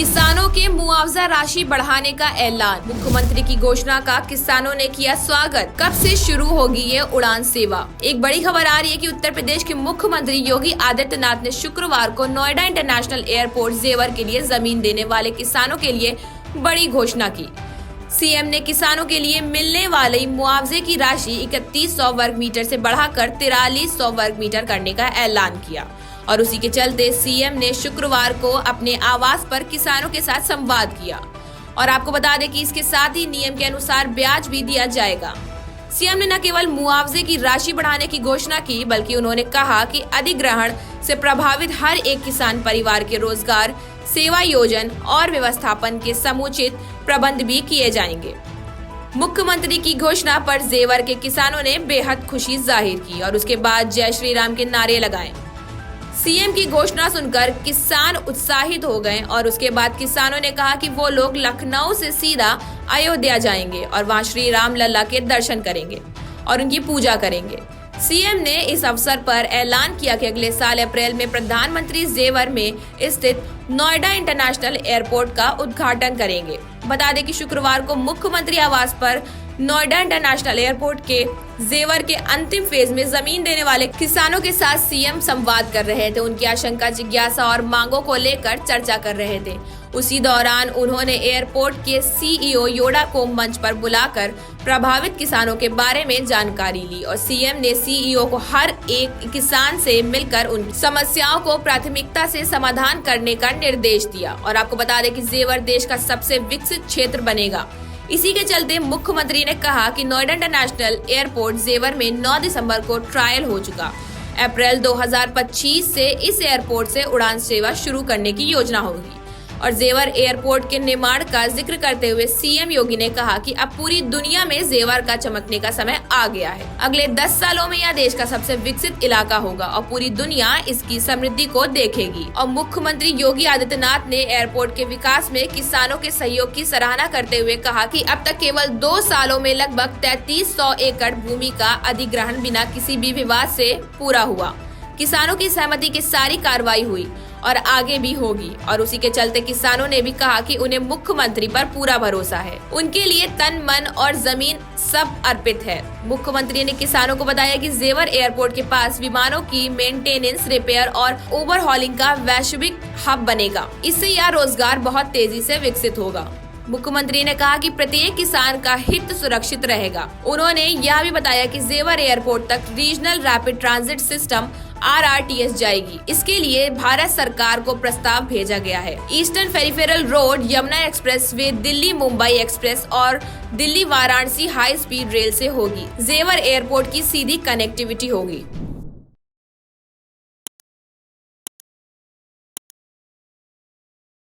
किसानों के मुआवजा राशि बढ़ाने का ऐलान। मुख्यमंत्री की घोषणा का किसानों ने किया स्वागत। कब से शुरू होगी ये उड़ान सेवा? एक बड़ी खबर आ रही है कि उत्तर प्रदेश के मुख्यमंत्री योगी आदित्यनाथ ने शुक्रवार को नोएडा इंटरनेशनल एयरपोर्ट जेवर के लिए जमीन देने वाले किसानों के लिए बड़ी घोषणा की। सीएम ने किसानों के लिए मिलने वाली मुआवजे की राशि 3100 वर्ग मीटर से बढ़ाकर 4300 वर्ग मीटर करने का ऐलान किया और उसी के चलते सीएम ने शुक्रवार को अपने आवास पर किसानों के साथ संवाद किया। और आपको बता दें कि इसके साथ ही नियम के अनुसार ब्याज भी दिया जाएगा। सीएम ने न केवल मुआवजे की राशि बढ़ाने की घोषणा की, बल्कि उन्होंने कहा कि अधिग्रहण से प्रभावित हर एक किसान परिवार के रोजगार, सेवा योजन और व्यवस्थापन के समुचित प्रबंध भी किए जाएंगे। मुख्यमंत्री की घोषणा पर जेवर के किसानों ने बेहद खुशी जाहिर की और उसके बाद जय श्री राम के नारे लगाए। सीएम की घोषणा सुनकर किसान उत्साहित हो गए और उसके बाद किसानों ने कहा कि वो लोग लखनऊ से सीधा अयोध्या जाएंगे और वहां श्री राम लल्ला के दर्शन करेंगे और उनकी पूजा करेंगे। सीएम ने इस अवसर पर ऐलान किया कि अगले साल अप्रैल में प्रधानमंत्री जेवर में स्थित नोएडा इंटरनेशनल एयरपोर्ट का उद्घाटन करेंगे। बता दें कि शुक्रवार को मुख्यमंत्री आवास पर नोएडा इंटरनेशनल एयरपोर्ट के जेवर के अंतिम फेज में जमीन देने वाले किसानों के साथ सीएम संवाद कर रहे थे। उनकी आशंका, जिज्ञासा और मांगों को लेकर चर्चा कर रहे थे। उसी दौरान उन्होंने एयरपोर्ट के सीईओ योडा को मंच पर बुलाकर प्रभावित किसानों के बारे में जानकारी ली और सीएम ने सीईओ को हर एक किसान से मिलकर उन समस्याओं को प्राथमिकता से समाधान करने का निर्देश दिया। और आपको बता दें कि जेवर देश का सबसे विकसित क्षेत्र बनेगा। इसी के चलते मुख्यमंत्री ने कहा कि नोएडा इंटरनेशनल एयरपोर्ट जेवर में 9 दिसंबर को ट्रायल हो चुका। अप्रैल 2025 से इस एयरपोर्ट से उड़ान सेवा शुरू करने की योजना होगी। और जेवर एयरपोर्ट के निर्माण का जिक्र करते हुए सीएम योगी ने कहा कि अब पूरी दुनिया में जेवर का चमकने का समय आ गया है। अगले 10 सालों में यह देश का सबसे विकसित इलाका होगा और पूरी दुनिया इसकी समृद्धि को देखेगी। और मुख्यमंत्री योगी आदित्यनाथ ने एयरपोर्ट के विकास में किसानों के सहयोग की सराहना करते हुए कहा कि अब तक केवल 2 सालों में लगभग 3300 एकड़ भूमि का अधिग्रहण बिना किसी भी विवाद से पूरा हुआ। किसानों की सहमति की सारी कार्रवाई हुई और आगे भी होगी। और उसी के चलते किसानों ने भी कहा कि उन्हें मुख्यमंत्री पर पूरा भरोसा है। उनके लिए तन, मन और जमीन सब अर्पित है। मुख्यमंत्री ने किसानों को बताया कि जेवर एयरपोर्ट के पास विमानों की मेंटेनेंस, रिपेयर और ओवरहॉलिंग का वैश्विक हब बनेगा। इससे यह रोजगार बहुत तेजी से विकसित होगा। मुख्यमंत्री ने कहा कि प्रत्येक किसान का हित सुरक्षित रहेगा। उन्होंने यह भी बताया कि जेवर एयरपोर्ट तक regional rapid transit system RRTS जाएगी। इसके लिए भारत सरकार को प्रस्ताव भेजा गया है। Eastern peripheral road, Yamuna expressway, Delhi Mumbai express और Delhi Varanasi high speed rail से होगी। जेवर एयरपोर्ट की सीधी कनेक्टिविटी होगी।